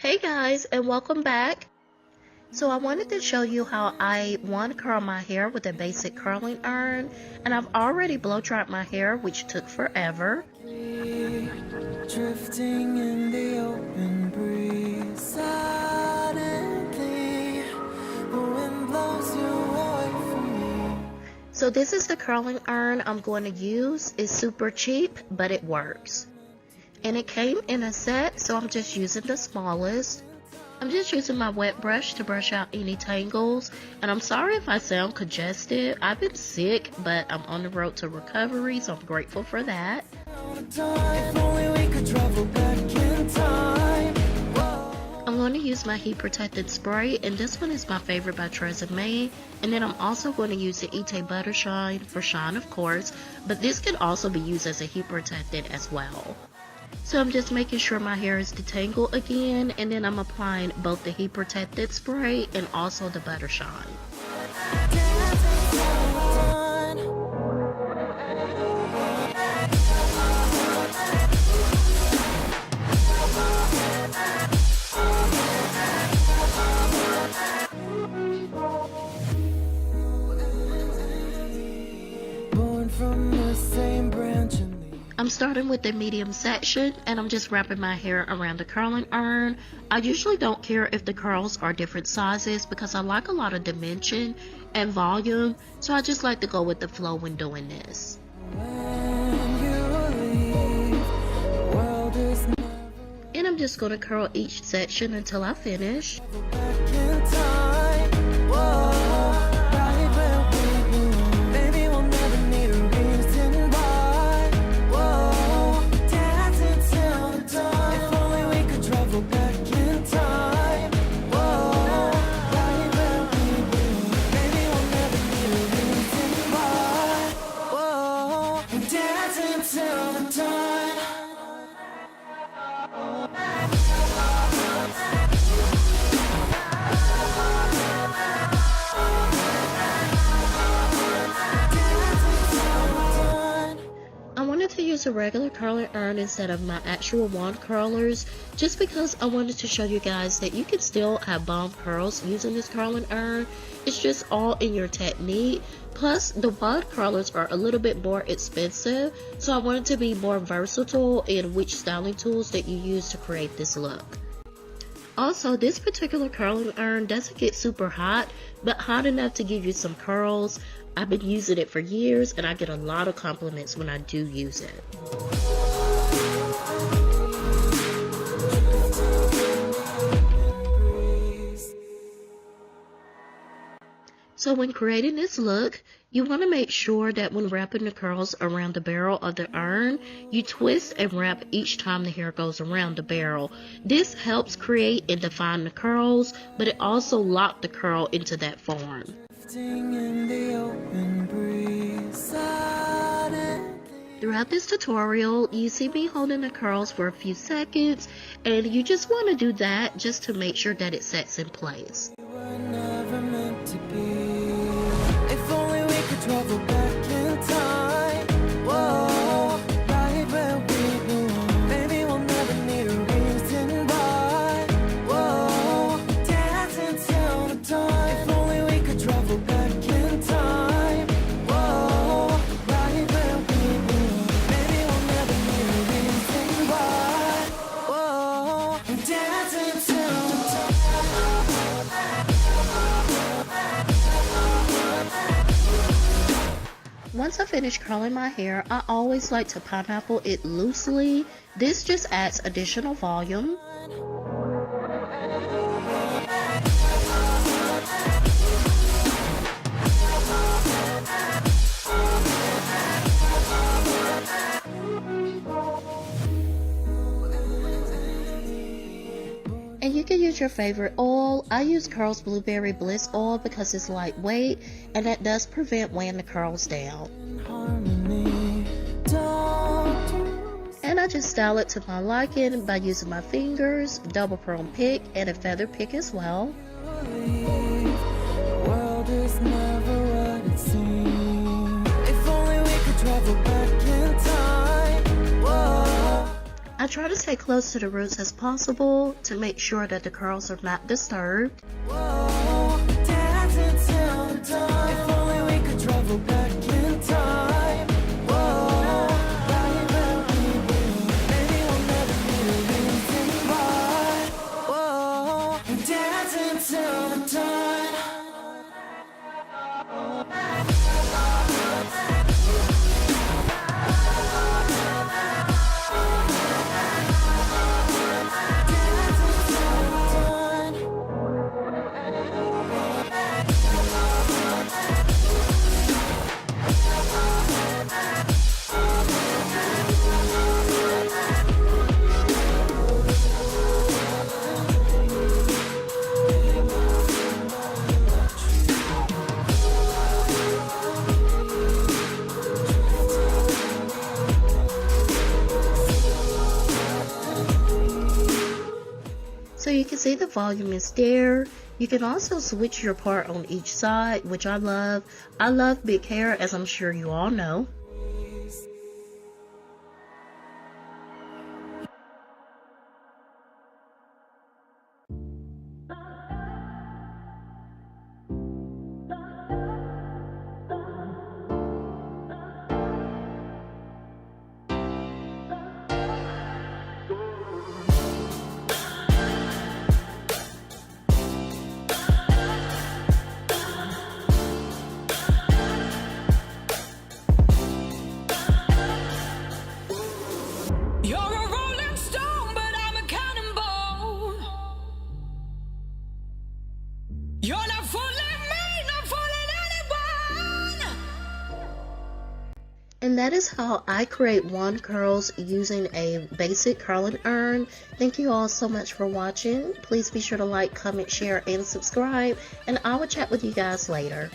Hey guys, and welcome back. So I wanted to show you how I curl my hair with a basic curling iron, and I've already blow dried my hair, which took forever. Drifting in the open breeze, suddenly the wind blows you away from me. So this is the curling iron I'm going to use. It's super cheap, but it works. And it came in a set, so I'm just using the smallest. I'm just using my wet brush to brush out any tangles, and I'm sorry if I sound congested. I've been sick, but I'm on the road to recovery, so I'm grateful for that. I'm going to use my heat protected spray, and this one is my favorite by Rosemary. And then I'm also going to use the Ite Butter Shine for shine, of course, but this can also be used as a heat protected as well. So I'm just making sure my hair is detangled again, and then I'm applying both the heat protected spray and also the butter shine. Born from the same branch. I'm starting with the medium section, and I'm just wrapping my hair around the curling iron. I usually don't care if the curls are different sizes because I like a lot of dimension and volume, so I just like to go with the flow when doing this. And I'm just going to curl each section until I finish. A regular curling iron instead of my actual wand curlers, just because I wanted to show you guys that you can still have bomb curls using this curling iron. It's just all in your technique. Plus the wand curlers are a little bit more expensive, so I wanted to be more versatile in which styling tools that you use to create this look. Also, this particular curling iron doesn't get super hot, but hot enough to give you some curls. I've been using it for years, and I get a lot of compliments when I do use it. So when creating this look, you want to make sure that when wrapping the curls around the barrel of the iron, you twist and wrap each time the hair goes around the barrel. This helps create and define the curls, but it also locks the curl into that form. Throughout this tutorial, you see me holding the curls for a few seconds, and you just want to do that just to make sure that it sets in place. Travel back in time. Whoa, right where we belong. Maybe we'll never need a reason why. Whoa, dancing till the dawn. If only we could travel back in time. Whoa, right where we belong. Maybe we'll never need a reason why. Whoa, dancing till the dawn. Once I finish curling my hair, I always like to pineapple it loosely. This just adds additional volume. And you can use your favorite oil. I use Curls Blueberry Bliss oil because it's lightweight, and that does prevent weighing the curls down. And I just style it to my liking by using my fingers, double perm pick, and a feather pick as well. World is never what it seems. If only we could travel back in time. Whoa. I try to stay close to the roots as possible to make sure that the curls are not disturbed. Whoa, dancing till the dawn. If only we could travel back in time. Whoa, right where we were. Maybe we'll never need a reason why. Whoa, dancing till the dawn. So you can see the volume is there. You can also switch your part on each side, which I love. I love big hair, as I'm sure you all know. You're a rolling stone, but I'm a cannonball. You're not fooling me, not fooling anyone. And that is how I create wand curls using a basic curling iron. Thank you all so much for watching. Please be sure to like, comment, share, and subscribe. And I will chat with you guys later.